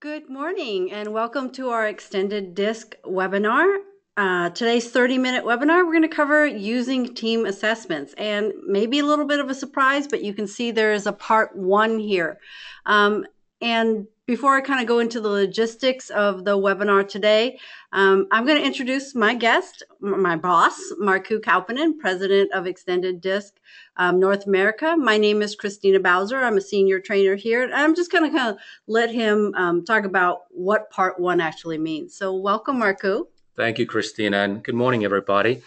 Good morning and welcome to our extended disc webinar. Today's 30-minute webinar, we're going to cover using team assessments, and maybe a little bit of a surprise, but you can see there is a part one here. And before I kind of go into the logistics of the webinar today, I'm going to introduce my guest, my boss, Markku Kauppanen, President of Extended Disc North America. My name is Christina Bowser. I'm a senior trainer here. And I'm just going to kind of let him talk about what part one actually means. So welcome, Markku. Thank you, Christina, and good morning, everybody.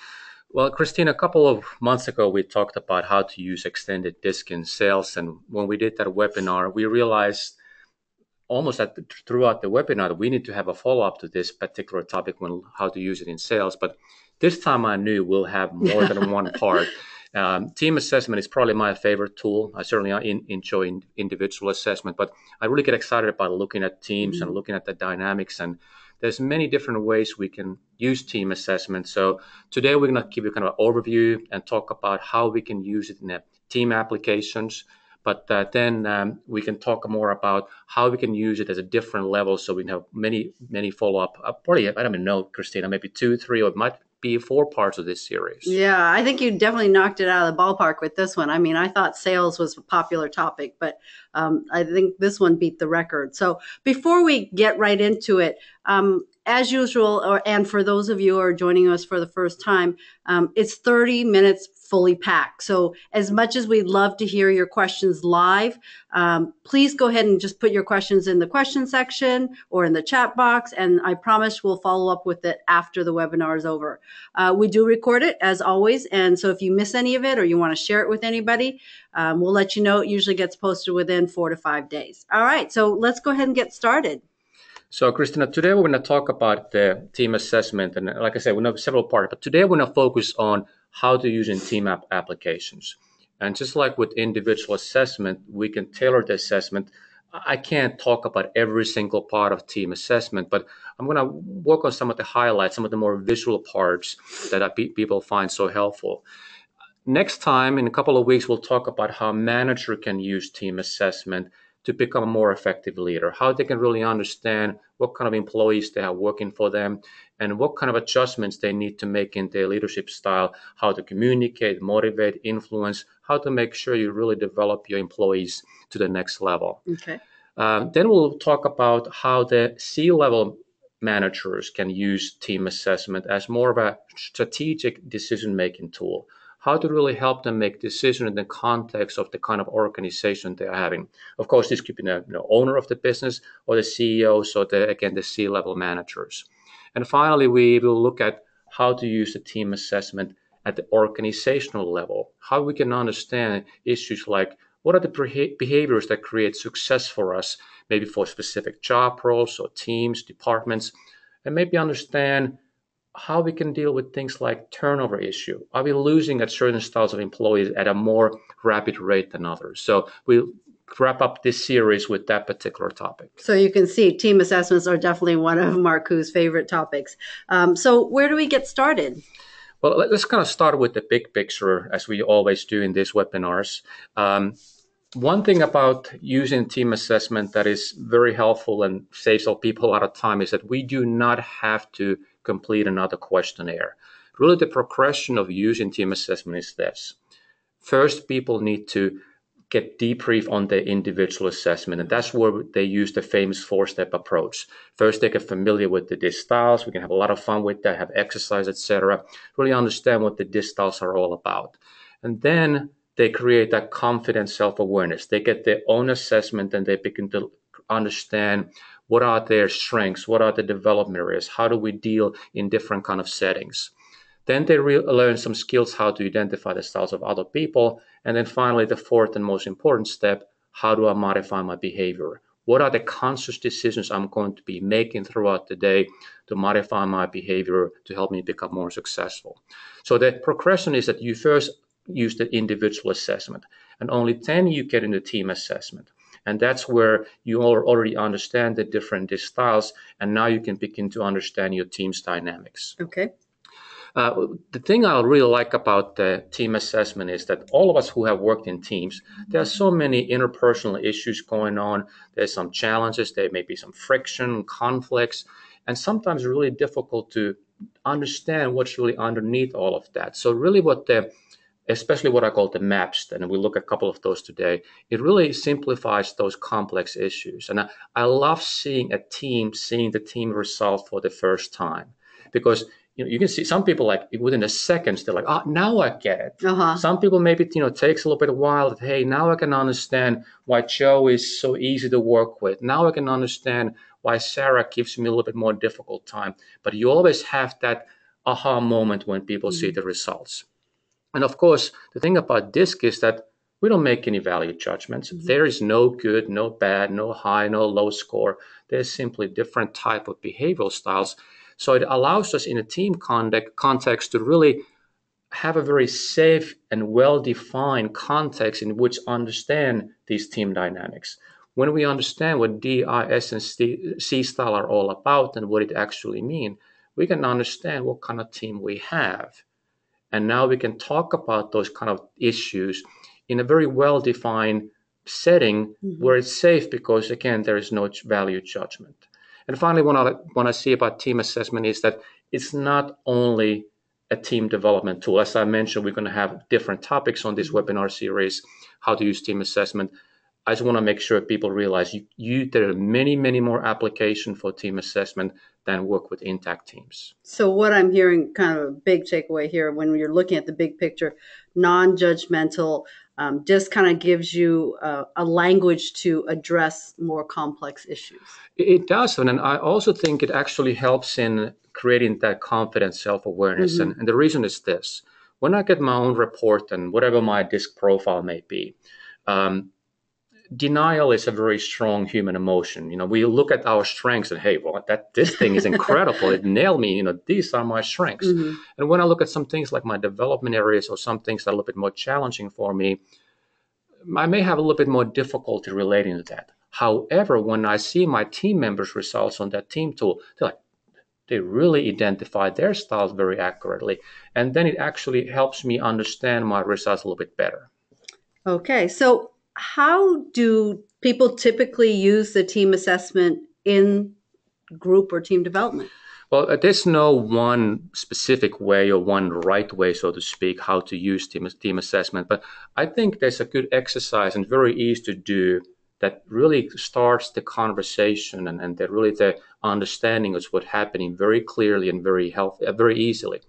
Well, Christina, a couple of months ago, we talked about how to use extended disc in sales. And when we did that webinar, we realized almost throughout the webinar that we need to have a follow-up to this particular topic on how to use it in sales. But this time I knew we'll have more than one part. Team assessment is probably my favorite tool. I certainly enjoy individual assessment, but I really get excited about looking at teams and looking at the dynamics. And there's many different ways we can use team assessment. So today we're going to give you kind of an overview and talk about how we can use it in the team applications. But then we can talk more about how we can use it at a different level. So we can have many follow-up. Probably, I don't even know, Christina, maybe 2, 3, or it might be 4 parts of this series. Yeah, I think you definitely knocked it out of the ballpark with this one. I mean, I thought sales was a popular topic, but I think this one beat the record. So before we get right into it, as usual, and for those of you who are joining us for the first time, it's 30 minutes fully packed. So as much as we'd love to hear your questions live, please go ahead and just put your questions in the question section or in the chat box, and I promise we'll follow up with it after the webinar is over. We do record it as always, and so if you miss any of it or you want to share it with anybody, we'll let you know. It usually gets posted within 4 to 5 days. All right, so let's go ahead and get started. So, Christina, today we're going to talk about the team assessment. And like I said, we have several parts, but today we're going to focus on how to use in team applications. And just like with individual assessment, we can tailor the assessment. I can't talk about every single part of team assessment, but I'm going to work on some of the highlights, some of the more visual parts that people find so helpful. Next time, in a couple of weeks, we'll talk about how a manager can use team assessment to become a more effective leader, how they can really understand what kind of employees they have working for them and what kind of adjustments they need to make in their leadership style, how to communicate, motivate, influence, how to make sure you really develop your employees to the next level. Okay. Then we'll talk about how the C-level managers can use team assessment as more of a strategic decision-making tool. How to really help them make decisions in the context of the kind of organization they are having. Of course, this could be the owner of the business or the CEO, so the C-level managers. And finally, we will look at how to use the team assessment at the organizational level, how we can understand issues like what are the behaviors that create success for us, maybe for specific job roles or teams, departments, and maybe understand how we can deal with things like turnover issue. Are we losing at certain styles of employees at a more rapid rate than others? So we'll wrap up this series with that particular topic. So you can see team assessments are definitely one of Markku's favorite topics. So where do we get started? Well, let's kind of start with the big picture, as we always do in these webinars. One thing about using team assessment that is very helpful and saves all people a lot of time is that we do not have to complete another questionnaire. Really, the progression of using team assessment is this. First, people need to get debrief on their individual assessment, and that's where they use the famous 4-step approach. First, they get familiar with the DISC styles. We can have a lot of fun with that, have exercise, etc. Really understand what the DISC styles are all about. And then they create that confident self-awareness. They get their own assessment and they begin to understand what are their strengths, what are the development areas, how do we deal in different kind of settings. Then they learn some skills how to identify the styles of other people. And then finally, the fourth and most important step, how do I modify my behavior? What are the conscious decisions I'm going to be making throughout the day to modify my behavior to help me become more successful? So the progression is that you first use the individual assessment, and only then you get into team assessment. And that's where you already understand the different styles, and now you can begin to understand your team's dynamics. Okay. The thing I really like about the team assessment is that all of us who have worked in teams, there are so many interpersonal issues going on. There's some challenges, there may be some friction, conflicts, and sometimes really difficult to understand what's really underneath all of that. So really especially what I call the maps, and we look at a couple of those today, it really simplifies those complex issues. And I love seeing seeing the team result for the first time, because you can see some people like within a seconds they're like, oh, now I get it. Uh-huh. Some people maybe takes a little bit of while. That, hey, now I can understand why Joe is so easy to work with. Now I can understand why Sarah gives me a little bit more difficult time. But you always have that aha moment when people see the results. And of course, the thing about DISC is that we don't make any value judgments. There is no good, no bad, no high, no low score. There's simply different type of behavioral styles. So it allows us in a team context to really have a very safe and well-defined context in which understand these team dynamics. When we understand what D, I, S, and C style are all about and what it actually means, we can understand what kind of team we have. And now we can talk about those kind of issues in a very well-defined setting where it's safe because, again, there is no value judgment. And finally, what I see about team assessment is that it's not only a team development tool. As I mentioned, we're going to have different topics on this webinar series, how to use team assessment. I just want to make sure people realize there are many, many more applications for team assessment than work with intact teams. So what I'm hearing, kind of a big takeaway here, when you're looking at the big picture, non-judgmental, just kind of gives you a language to address more complex issues. It does, and I also think it actually helps in creating that confident self-awareness. And the reason is this: when I get my own report and whatever my DISC profile may be, denial is a very strong human emotion. We look at our strengths and, hey, well, this thing is incredible. It nailed me. These are my strengths. And when I look at some things like my development areas or some things that are a little bit more challenging for me, I may have a little bit more difficulty relating to that. However, when I see my team members' results on that team tool, they really identify their styles very accurately. And then it actually helps me understand my results a little bit better. Okay, so how do people typically use the team assessment in group or team development? Well, there's no one specific way or one right way, so to speak, how to use team assessment. But I think there's a good exercise and very easy to do that really starts the conversation and the understanding of what's happening very clearly and very easily.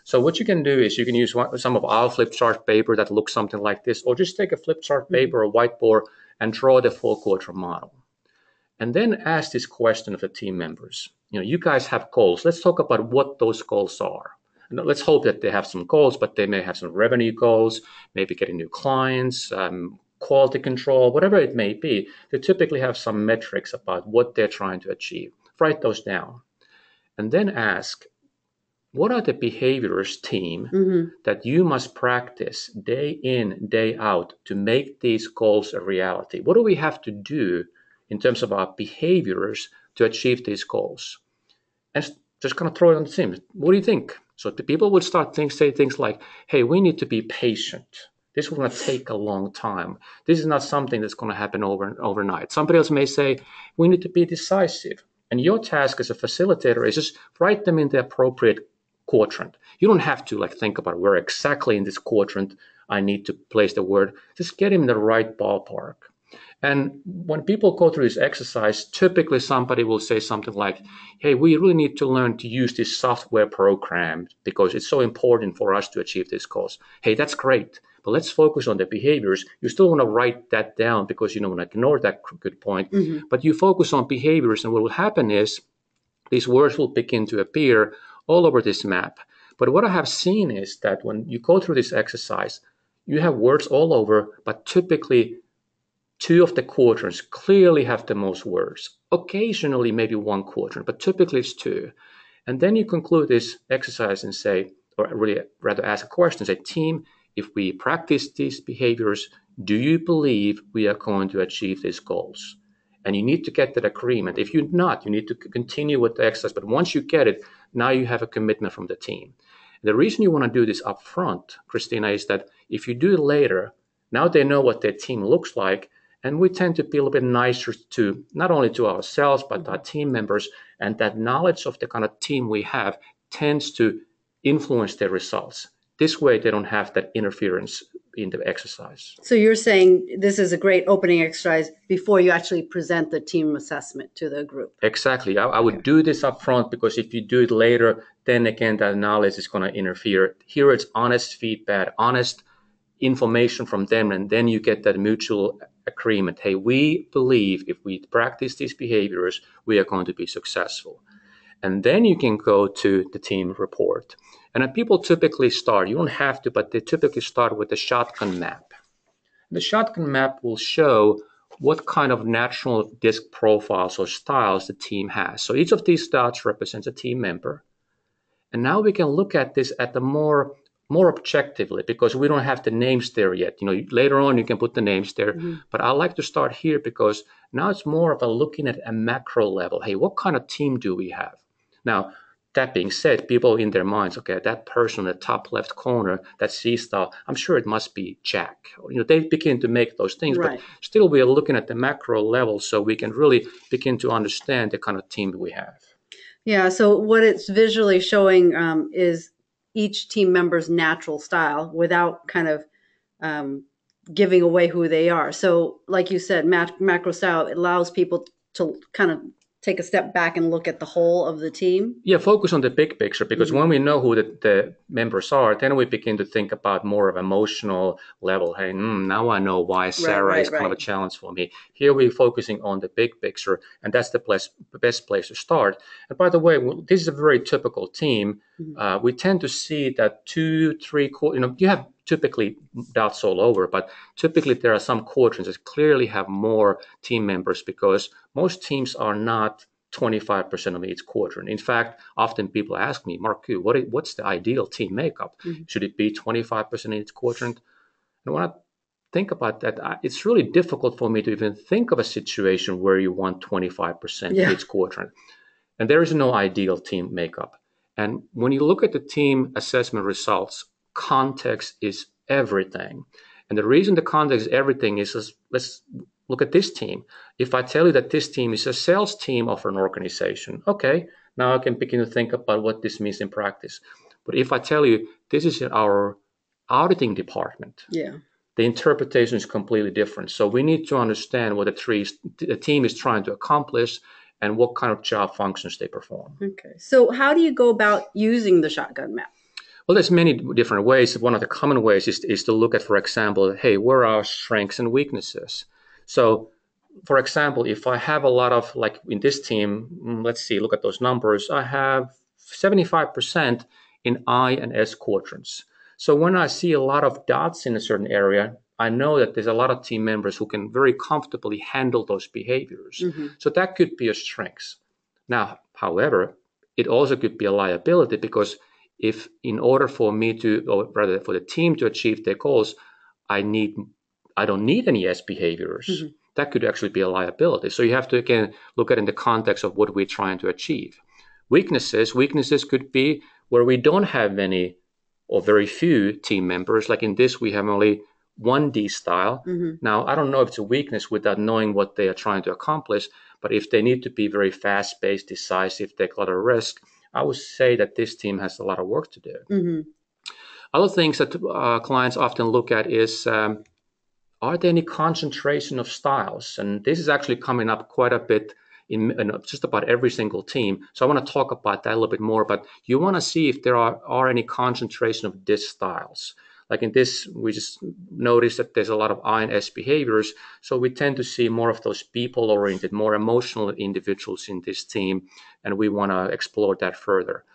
So what you can do is you can use some of our flip chart paper that looks something like this, or just take a flip chart paper or whiteboard and draw the 4-quarter model. And then ask this question of the team members. You guys have goals. Let's talk about what those goals are. And let's hope that they have some goals, but they may have some revenue goals, maybe getting new clients, quality control, whatever it may be. They typically have some metrics about what they're trying to achieve. Write those down. And then ask, what are the behaviors, team, that you must practice day in, day out to make these goals a reality? What do we have to do in terms of our behaviors to achieve these goals? And just kind of throw it on the team. What do you think? So the people would say things like, hey, we need to be patient. This will not take a long time. This is not something that's going to happen overnight. Somebody else may say, we need to be decisive. And your task as a facilitator is just write them in the appropriate quadrant. You don't have to think about where exactly in this quadrant I need to place the word. Just get him in the right ballpark. And when people go through this exercise, typically somebody will say something like, hey, we really need to learn to use this software program because it's so important for us to achieve this goals. Hey, that's great, but let's focus on the behaviors. You still want to write that down because you don't want to ignore that good point, but you focus on behaviors, and what will happen is these words will begin to appear all over this map. But what I have seen is that when you go through this exercise, you have words all over, but typically 2 of the quadrants clearly have the most words. Occasionally, maybe 1 quadrant, but typically it's 2. And then you conclude this exercise and say, or really rather ask a question, say, team, if we practice these behaviors, do you believe we are going to achieve these goals? And you need to get that agreement. If you're not, you need to continue with the exercise. But once you get it, now you have a commitment from the team. The reason you want to do this up front, Christina, is that if you do it later, now they know what their team looks like, and we tend to be a little bit nicer to not only to ourselves but our team members, and that knowledge of the kind of team we have tends to influence their results. This way, they don't have that interference in the exercise. So you're saying this is a great opening exercise before you actually present the team assessment to the group. Exactly. I would do this up front, because if you do it later, then again, that knowledge is going to interfere. Here it's honest feedback, honest information from them, and then you get that mutual agreement. Hey, we believe if we practice these behaviors, we are going to be successful. And then you can go to the team report. And then people typically start, you don't have to, but they typically start with the shotgun map. The shotgun map will show what kind of natural disc profiles or styles the team has. So each of these dots represents a team member. And now we can look at this at the more objectively, because we don't have the names there yet. Later on you can put the names there, but I like to start here because now it's more of a looking at a macro level. Hey, what kind of team do we have? Now, that being said, people in their minds, okay, that person in the top left corner, that C style, I'm sure it must be Jack. They begin to make those things, Right. but still we are looking at the macro level so we can really begin to understand the kind of team we have. Yeah, so what it's visually showing is each team member's natural style without kind of giving away who they are. So like you said, macro style, it allows people to kind of take a step back and look at the whole of the team. Yeah, focus on the big picture, because when we know who the members are, then we begin to think about more of emotional level. Hey, now I know why Sarah is kind of a challenge for me. Here we're focusing on the big picture, and that's the best place to start. And by the way, this is a very typical team. We tend to see that 2, 3 quarters, you have typically dots all over, but typically there are some quadrants that clearly have more team members, because most teams are not 25% of each quadrant. In fact, often people ask me, Marku, what's the ideal team makeup? Should it be 25% in each quadrant? And when I think about that, it's really difficult for me to even think of a situation where you want 25% in each quadrant. And there is no ideal team makeup. And when you look at the team assessment results, context is everything. And the reason the context is everything is, let's look at this team. If I tell you that this team is a sales team of an organization, okay, now I can begin to think about what this means in practice. But if I tell you this is our auditing department, the interpretation is completely different. So we need to understand what the team is trying to accomplish and what kind of job functions they perform. Okay. So how do you go about using the shotgun map? Well, there's many different ways. One of the common ways is to look at, for example, hey, where are our strengths and weaknesses? So, for example, if I have a lot of, like in this team, let's see, look at those numbers. I have 75% in I and S quadrants. So when I see a lot of dots in a certain area, I know that there's a lot of team members who can very comfortably handle those behaviors. So that could be a strength. Now, however, it also could be a liability, because if in order for me to, or rather for the team to achieve their goals, I don't need any S behaviors. That could actually be a liability. So you have to, again, look at it in the context of what we're trying to achieve. Weaknesses could be where we don't have many or very few team members. Like in this, we have only one D style. Now, I don't know if it's a weakness without knowing what they are trying to accomplish, but if they need to be very fast-paced, decisive, take a lot of risk, I would say that this team has a lot of work to do. Other things that clients often look at is, are there any concentration of styles? And this is actually coming up quite a bit in just about every single team. So I want to talk about that a little bit more, but you want to see if there are any concentration of disc styles. Like in this, we just noticed that there's a lot of I and S behaviors. So we tend to see more of those people-oriented, more emotional individuals in this team, and we want to explore that further.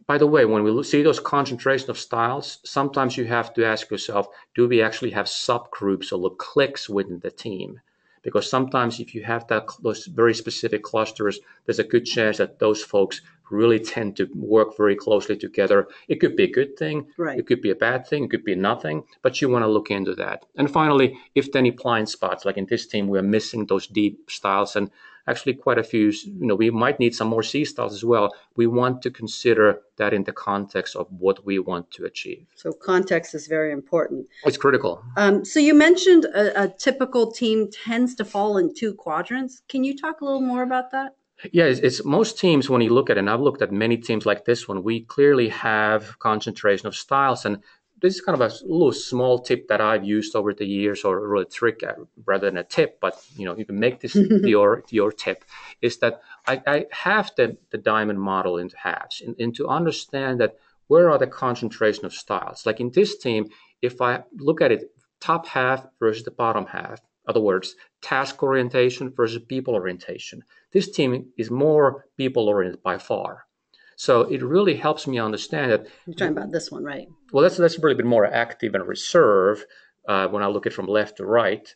By the way, when we see those concentration of styles, sometimes you have to ask yourself, do we actually have subgroups or cliques within the team? Because sometimes if you have those very specific clusters, there's a good chance that those folks really tend to work very closely together. It could be a good thing. It could be a bad thing. It could be nothing, but you want to look into that. And finally, if there are any blind spots, like in this team, we're missing those deep styles. And actually quite a few, we might need some more C styles as well. We want to consider that in the context of what we want to achieve. So context is very important. It's critical. So you mentioned a typical team tends to fall in two quadrants. Can you talk a little more about that? Yeah, it's most teams, when you look at it, and I've looked at many teams like this one, we clearly have concentration of styles. And this is kind of a little small tip that I've used over the years, or really trick rather than a tip, but you can make this your tip, is that I have the diamond model into halves, and to understand that where are the concentration of styles. Like in this team, if I look at it, top half versus the bottom half, in other words, task orientation versus people orientation. This team is more people oriented by far. So it really helps me understand that. You're talking about this one, right? Well, that's really a bit more active and reserve when I look at it from left to right.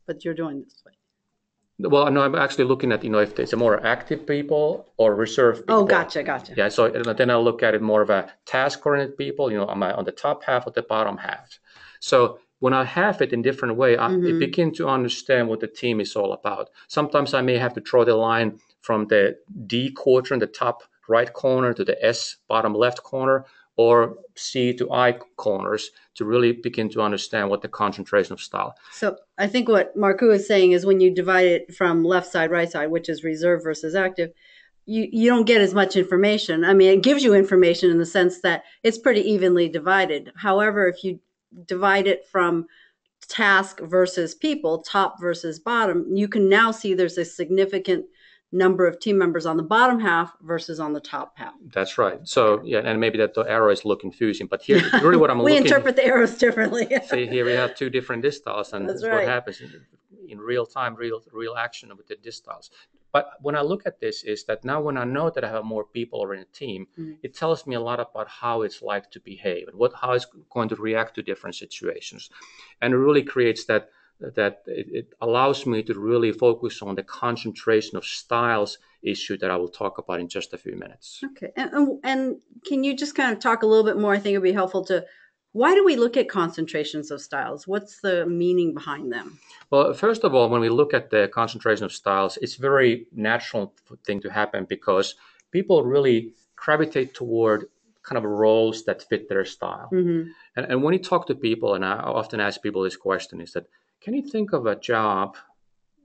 But you're doing this way. Well, no, I'm actually looking at, if it's a more active people or reserve people. Oh, gotcha. Yeah, so then I'll look at it more of a task-oriented people, am I on the top half or the bottom half? So when I have it in different way, I begin to understand what the team is all about. Sometimes I may have to draw the line from the D quadrant, the top right corner, to the S bottom left corner, or C to I corners, to really begin to understand what the concentration of style. So I think what Marku is saying is when you divide it from left side, right side, which is reserve versus active, you don't get as much information. I mean, it gives you information in the sense that it's pretty evenly divided. However, if you divide it from task versus people, top versus bottom, you can now see there's a significant number of team members on the bottom half versus on the top half. That's right. So yeah, and maybe that the arrow is look confusing, but here really what I'm we interpret the arrows differently. See, here we have two different distiles, and That's what right. happens in real time, real action with the distiles. But when I look at this, is that now when I know that I have more people or in a team, it tells me a lot about how it's like to behave and how it's going to react to different situations, and it really creates that it allows me to really focus on the concentration of styles issue that I will talk about in just a few minutes. Okay, and can you just kind of talk a little bit more? I think it would be helpful to. Why do we look at concentrations of styles? What's the meaning behind them? Well, first of all, when we look at the concentration of styles, it's a very natural thing to happen because people really gravitate toward kind of roles that fit their style. And when you talk to people, and I often ask people this question, is that, can you think of a job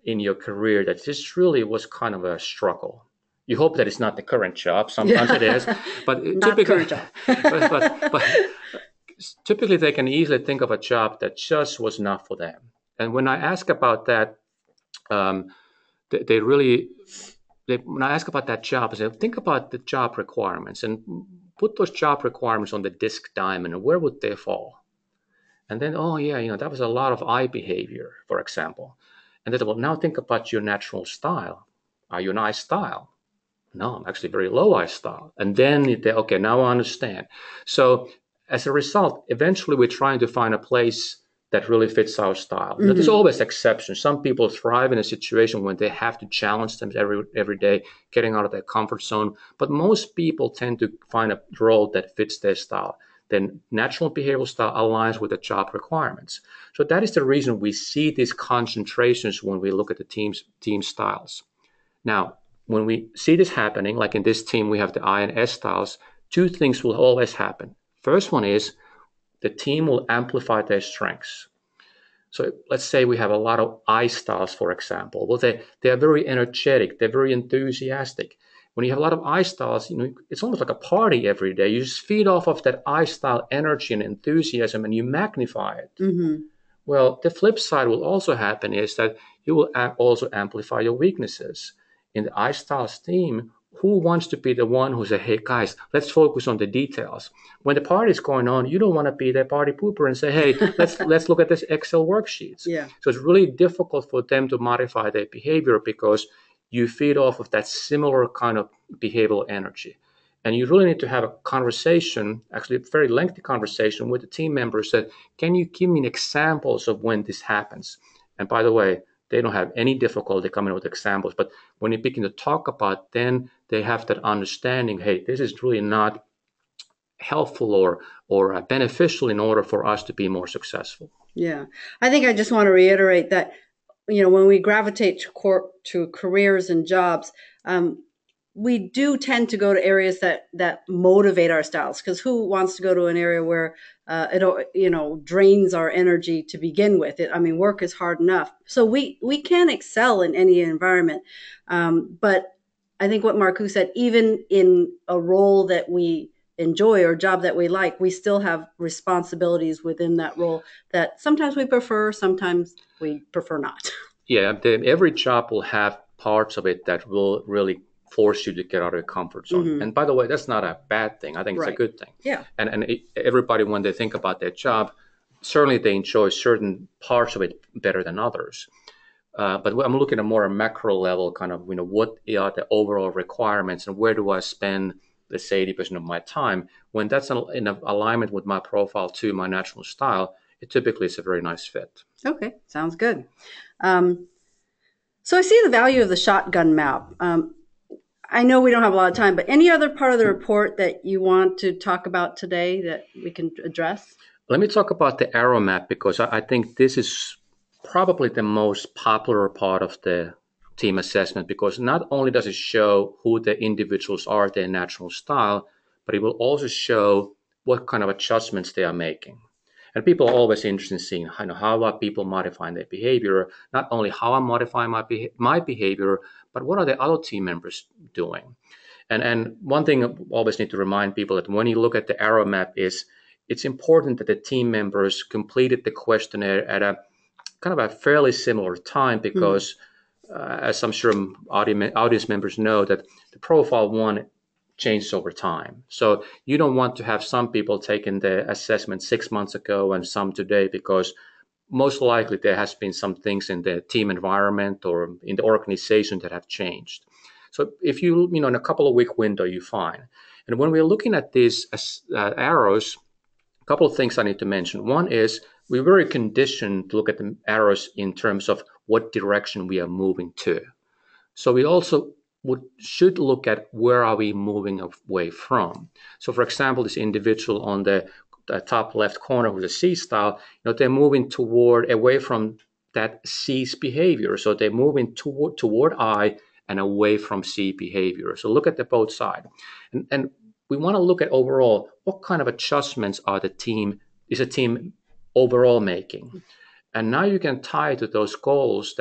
in your career that just really was kind of a struggle? You hope that it's not the current job. Sometimes it is, but not typically, current job. but typically they can easily think of a job that just was not for them. And when I ask about that, when I ask about that job, I say, think about the job requirements and put those job requirements on the disc diamond, and where would they fall? And then, oh yeah, that was a lot of eye behavior, for example. And then, well, now think about your natural style. Are you an eye style? No, I'm actually very low eye style. And then, okay, now I understand. So as a result, eventually we're trying to find a place that really fits our style. Now, there's always exceptions. Some people thrive in a situation when they have to challenge themselves every day, getting out of their comfort zone. But most people tend to find a role that fits their style. Then natural behavioral style aligns with the job requirements. So that is the reason we see these concentrations when we look at the team styles. Now, when we see this happening, like in this team, we have the I and S styles, two things will always happen. First one is the team will amplify their strengths. So let's say we have a lot of I styles, for example. Well, they are very energetic. They're very enthusiastic. When you have a lot of I styles, it's almost like a party every day. You just feed off of that I style energy and enthusiasm, and you magnify it. Well, the flip side will also happen is that you will also amplify your weaknesses. In the I styles team, who wants to be the one who says, hey guys, let's focus on the details? When the party is going on, you don't want to be the party pooper and say, hey, let's look at this Excel worksheets. Yeah. So it's really difficult for them to modify their behavior because you feed off of that similar kind of behavioral energy. And you really need to have a conversation, actually a very lengthy conversation with the team members that, can you give me examples of when this happens? And by the way, they don't have any difficulty coming up with examples. But when you begin to talk about, then they have that understanding, hey, this is really not helpful or beneficial in order for us to be more successful. Yeah. I think I just want to reiterate that when we gravitate to careers and jobs, um, we do tend to go to areas that motivate our styles, because who wants to go to an area where it drains our energy to begin with? I mean, work is hard enough, so we can excel in any environment. But I think what Marku said, even in a role that we enjoy or job that we like, we still have responsibilities within that role that sometimes we prefer, sometimes we prefer not. Yeah, every job will have parts of it that will really force you to get out of your comfort zone. Hmm. And by the way, that's not a bad thing. I think it's a Right. good thing. Yeah. And everybody, when they think about their job, certainly they enjoy certain parts of it better than others. But I'm looking at more a macro level, kind of, what are the overall requirements and where do I spend, let's say, 80% of my time? When that's in alignment with my profile to my natural style, it typically is a very nice fit. Okay. Sounds good. Um, so I see the value of the shotgun map. I know we don't have a lot of time, but any other part of the report that you want to talk about today that we can address? Let me talk about the arrow map because I think this is probably the most popular part of the team assessment, because not only does it show who the individuals are, their natural style, but it will also show what kind of adjustments they are making. And people are always interested in seeing how are people modifying their behavior, not only how I'm modifying my behavior, but what are the other team members doing. And one thing I always need to remind people that when you look at the arrow map is it's important that the team members completed the questionnaire at a kind of a fairly similar time, Hmm. because as I'm sure audience members know, that the profile one changes over time. So you don't want to have some people taking the assessment 6 months ago and some today, because most likely there has been some things in the team environment or in the organization that have changed. So if in a couple of week window, you're fine. And when we're looking at these arrows, a couple of things I need to mention. One is we're very conditioned to look at the arrows in terms of what direction we are moving to. So we also should look at where are we moving away from. So for example, this individual on the top left corner with the C style, they're moving away from that C's behavior. So they're moving toward I and away from C behavior. So look at the both sides. And we want to look at overall what kind of adjustments is a team overall making. And now you can tie to those goals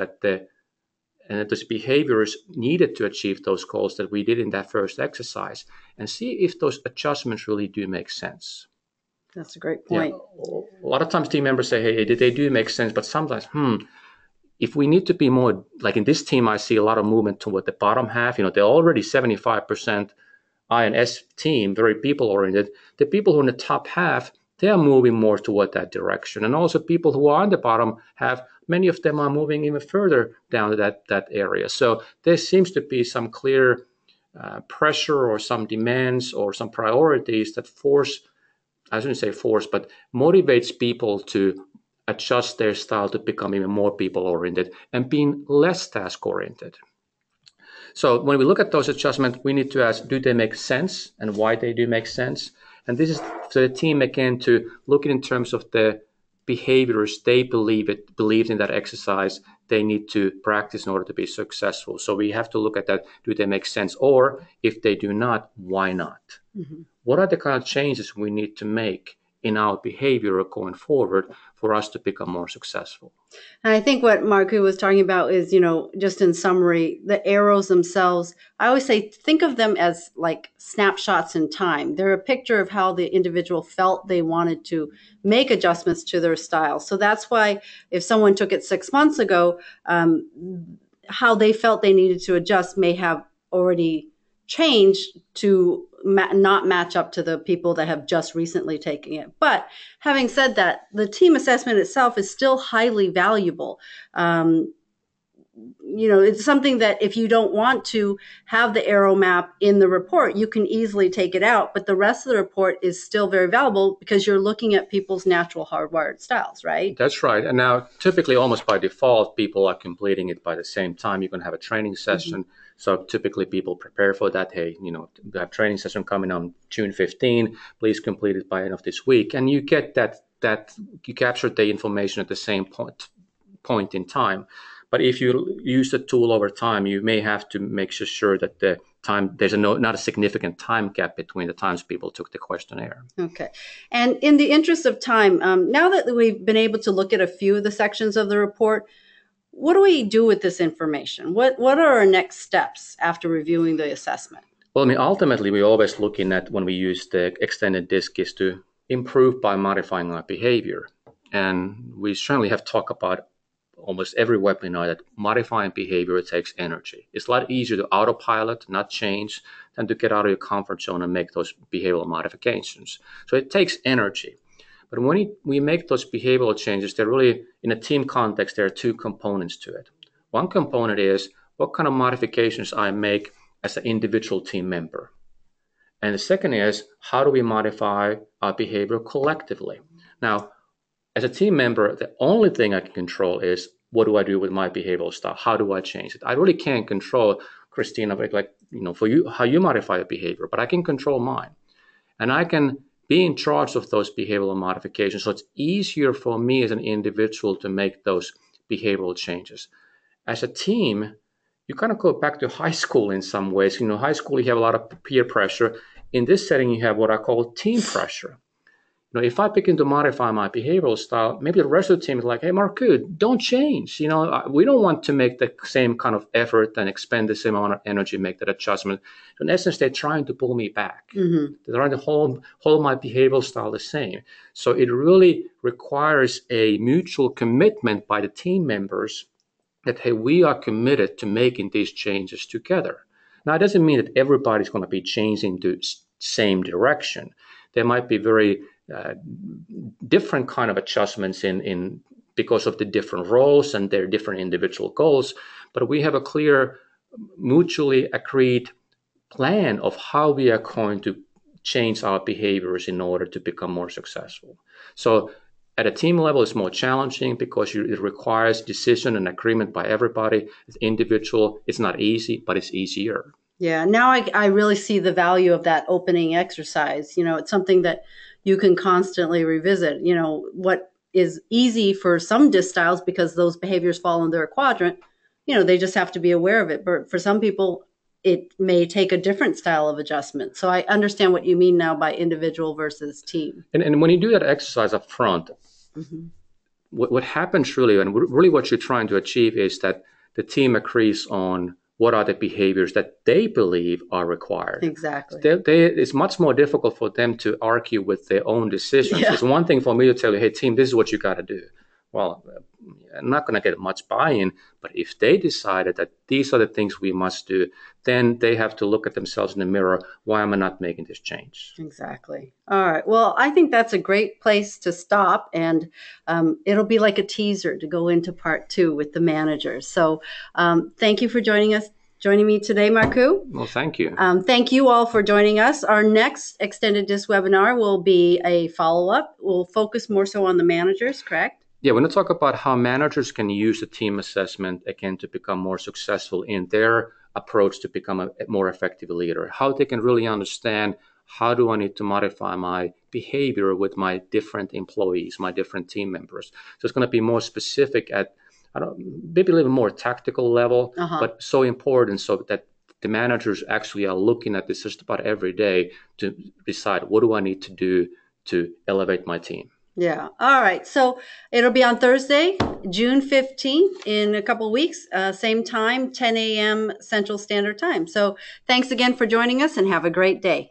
and those behaviors needed to achieve those goals that we did in that first exercise, and see if those adjustments really do make sense. That's a great Yeah, point. a lot of times team members say, hey, they do make sense, but sometimes, if we need to be more, like in this team, I see a lot of movement toward the bottom half. They're already 75% INS team, very people oriented. The people who are in the top half, they are moving more toward that direction. And also people who are on the bottom half, many of them are moving even further down that area. So there seems to be some clear pressure or some demands or some priorities that I shouldn't say force, but motivates people to adjust their style to become even more people oriented and being less task oriented. So when we look at those adjustments, we need to ask, do they make sense and why they do make sense? And this is for the team, again, to look in terms of the behaviors they believed in that exercise they need to practice in order to be successful. So we have to look at that. Do they make sense? Or if they do not, why not? Hmm. What are the kind of changes we need to make in our behavior going forward for us to become more successful? And I think what Marku was talking about is, just in summary, the arrows themselves, I always say, think of them as like snapshots in time. They're a picture of how the individual felt they wanted to make adjustments to their style. So that's why if someone took it 6 months ago, how they felt they needed to adjust may have already changed to not match up to the people that have just recently taken it. But having said that, the team assessment itself is still highly valuable. Um, it's something that if you don't want to have the arrow map in the report, you can easily take it out. But the rest of the report is still very valuable because you're looking at people's natural hardwired styles, right? That's right. And now, typically, almost by default, people are completing it by the same time. You're going to have a training Mm-hmm. session. So typically, people prepare for that. Hey, we have training session coming on June 15. Please complete it by end of this week. And you get that you capture the information at the same point in time. But if you use the tool over time, you may have to make sure that there's not a significant time gap between the times people took the questionnaire. Okay. And in the interest of time, now that we've been able to look at a few of the sections of the report, what do we do with this information? What are our next steps after reviewing the assessment? Well, I mean, ultimately, we're always looking at when we use the extended DISC is to improve by modifying our behavior. And we certainly have talked about almost every webinar that modifying behavior takes energy. It's a lot easier to autopilot, not change, than to get out of your comfort zone and make those behavioral modifications. So it takes energy. But when we make those behavioral changes, they're really, in a team context, there are two components to it. One component is what kind of modifications I make as an individual team member. And the second is, how do we modify our behavior collectively? Now, as a team member, the only thing I can control is what do I do with my behavioral style? How do I change it? I really can't control, Christina, for you, how you modify your behavior, but I can control mine. And I can be in charge of those behavioral modifications. So it's easier for me as an individual to make those behavioral changes. As a team, you kind of go back to high school in some ways. High school, you have a lot of peer pressure. In this setting, you have what I call team pressure. If I begin to modify my behavioral style, maybe the rest of the team is like, hey, Marco, don't change. We don't want to make the same kind of effort and expend the same amount of energy, make that adjustment. So in essence, they're trying to pull me back. Mm-hmm. They're trying to hold my behavioral style the same. So it really requires a mutual commitment by the team members that, hey, we are committed to making these changes together. Now, it doesn't mean that everybody's going to be changing the same direction. There might be very different kind of adjustments in because of the different roles and their different individual goals, but we have a clear, mutually agreed plan of how we are going to change our behaviors in order to become more successful. So at a team level, it's more challenging because it requires decision and agreement by everybody. As individual, it's not easy, but it's easier. Yeah, now I really see the value of that opening exercise. It's something that you can constantly revisit. What is easy for some DISC styles because those behaviors fall in their quadrant, they just have to be aware of it. But for some people, it may take a different style of adjustment. So I understand what you mean now by individual versus team. And when you do that exercise up front, mm-hmm. what happens really, and really what you're trying to achieve is that the team agrees on what are the behaviors that they believe are required. Exactly. It's much more difficult for them to argue with their own decisions. Yeah. It's one thing for me to tell you, hey, team, this is what you got to do. Well, I'm not going to get much buy-in, but if they decided that these are the things we must do, then they have to look at themselves in the mirror. Why am I not making this change? Exactly. All right. Well, I think that's a great place to stop, and it'll be like a teaser to go into part 2 with the managers. So thank you for joining me today, Marco. Well, thank you. Thank you all for joining us. Our next Extended DISC webinar will be a follow-up. We'll focus more so on the managers, correct? Yeah, we're going to talk about how managers can use the team assessment, again, to become more successful in their approach to become a more effective leader, how they can really understand how do I need to modify my behavior with my different employees, my different team members. So it's going to be more specific at, maybe a little more tactical level, but so important so that the managers actually are looking at this just about every day to decide what do I need to do to elevate my team. Yeah. All right. So it'll be on Thursday, June 15th in a couple of weeks, same time, 10 a.m. Central Standard Time. So thanks again for joining us and have a great day.